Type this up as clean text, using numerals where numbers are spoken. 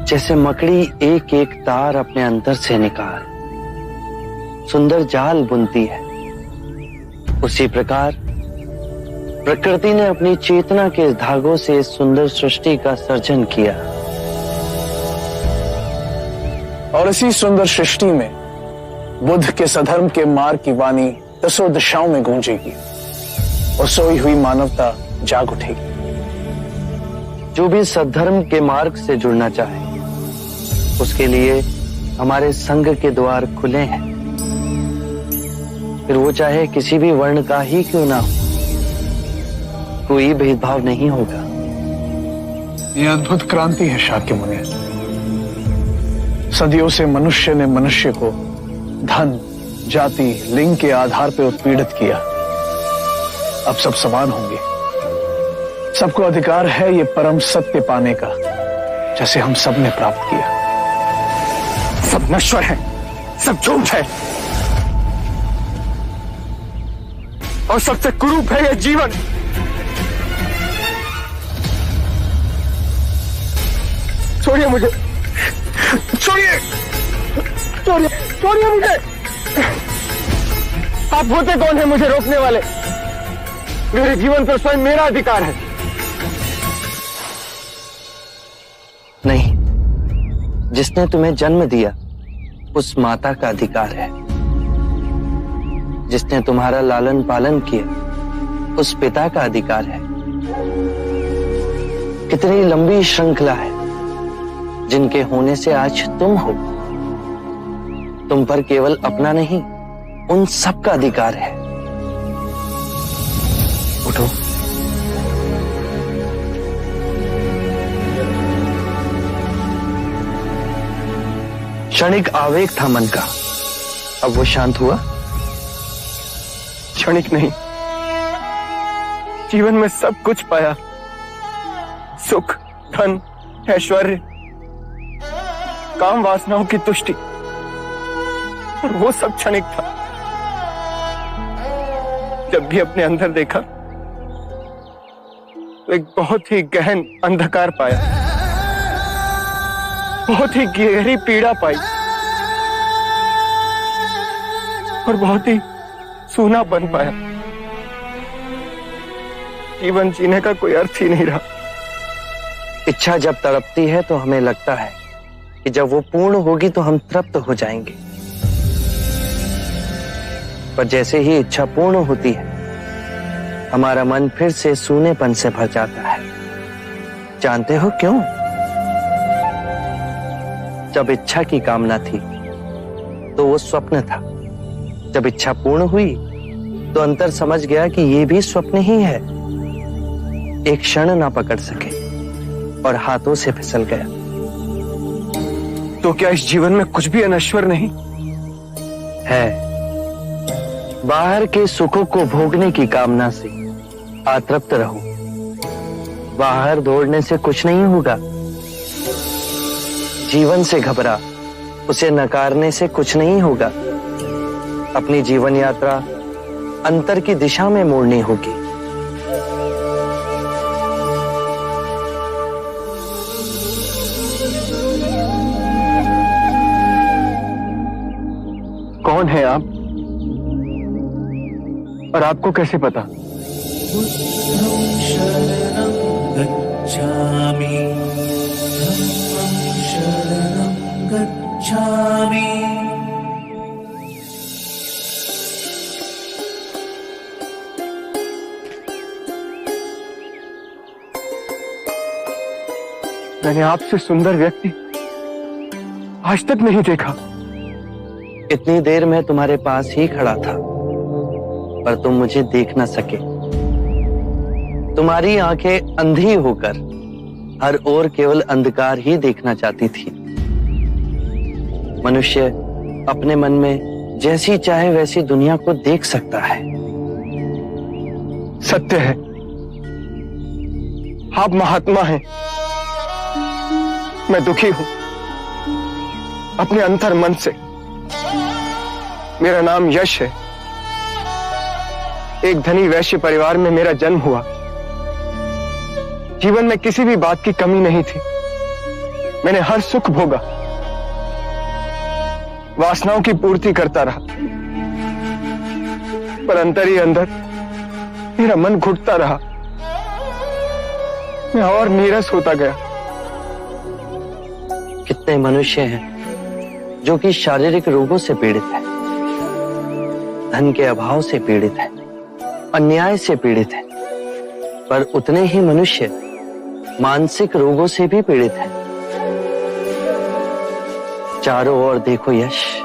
जैसे मकड़ी एक एक तार अपने अंदर से निकाल सुंदर जाल बुनती है, उसी प्रकार प्रकृति ने अपनी चेतना के धागों से इस सुंदर सृष्टि का सर्जन किया। और इसी सुंदर सृष्टि में बुद्ध के सधर्म के मार्ग की वाणी दसों दिशाओं में गूंजेगी और सोई हुई मानवता जाग उठेगी। जो भी सद्धर्म के मार्ग से जुड़ना चाहे उसके लिए हमारे संघ के द्वार खुले हैं, फिर वो चाहे किसी भी वर्ण का ही क्यों ना हो, कोई भेदभाव नहीं होगा। ये अद्भुत क्रांति है शाक्य मुनि। सदियों से मनुष्य ने मनुष्य को धन, जाति, लिंग के आधार पर उत्पीड़ित किया। अब सब समान होंगे। सबको अधिकार है ये परम सत्य पाने का, जैसे हम सब ने प्राप्त किया। सब नश्वर है, सब झूठ है और सबसे कुरूप है ये जीवन। छोड़िए मुझे, छोड़िए, छोड़िए, छोड़िए मुझे। आप होते कौन है मुझे रोकने वाले? मेरे जीवन पर स्वयं मेरा अधिकार है। नहीं, जिसने तुम्हें जन्म दिया उस माता का अधिकार है। जिसने तुम्हारा लालन पालन किया उस पिता का अधिकार है। कितनी लंबी श्रृंखला है जिनके होने से आज तुम हो। तुम पर केवल अपना नहीं, उन सब का अधिकार है। उठो। क्षणिक आवेग था मन का, अब वो शांत हुआ? क्षणिक नहीं, जीवन में सब कुछ पाया। सुख, धन, ऐश्वर्य, काम वासनाओं की तुष्टि, और वो सब क्षणिक था। जब भी अपने अंदर देखा तो एक बहुत ही गहन अंधकार पाया, बहुत ही गहरी पीड़ा पाई और बहुत ही सूना बन पाया। जीवन जीने का कोई अर्थ ही नहीं रहा। इच्छा जब तड़पती है तो हमें लगता है कि जब वो पूर्ण होगी तो हम तृप्त हो जाएंगे, पर जैसे ही इच्छा पूर्ण होती है हमारा मन फिर से सूनेपन से भर जाता है। जानते हो क्यों? जब इच्छा की कामना थी तो वो स्वप्न था। जब इच्छा पूर्ण हुई तो अंतर समझ गया कि ये भी स्वप्न ही है। एक क्षण ना पकड़ सके और हाथों से फिसल गया। तो क्या इस जीवन में कुछ भी अनश्वर नहीं है? बाहर के सुखों को भोगने की कामना से आतृप्त रहो। बाहर दौड़ने से कुछ नहीं होगा। जीवन से घबरा, उसे नकारने से कुछ नहीं होगा। अपनी जीवन यात्रा अंतर की दिशा में मोड़नी होगी। कौन है आप और आपको कैसे पता? मैंने आपसे सुंदर व्यक्ति आज तक नहीं देखा। इतनी देर में तुम्हारे पास ही खड़ा था, पर तुम मुझे देख न सके। तुम्हारी आंखें अंधी होकर हर ओर केवल अंधकार ही देखना चाहती थी। मनुष्य अपने मन में जैसी चाहे वैसी दुनिया को देख सकता है। सत्य है, आप महात्मा हैं, मैं दुखी हूं अपने अंतर मन से। मेरा नाम यश है। एक धनी वैश्य परिवार में मेरा जन्म हुआ। जीवन में किसी भी बात की कमी नहीं थी। मैंने हर सुख भोगा, वासनाओं की पूर्ति करता रहा, पर अंतर ही अंदर मेरा मन घुटता रहा। मैं और नीरस होता गया। कितने मनुष्य हैं जो कि शारीरिक रोगों से पीड़ित है, धन के अभाव से पीड़ित है, अन्याय से पीड़ित है, पर उतने ही मनुष्य मानसिक रोगों से भी पीड़ित है। चारों ओर देखो यश,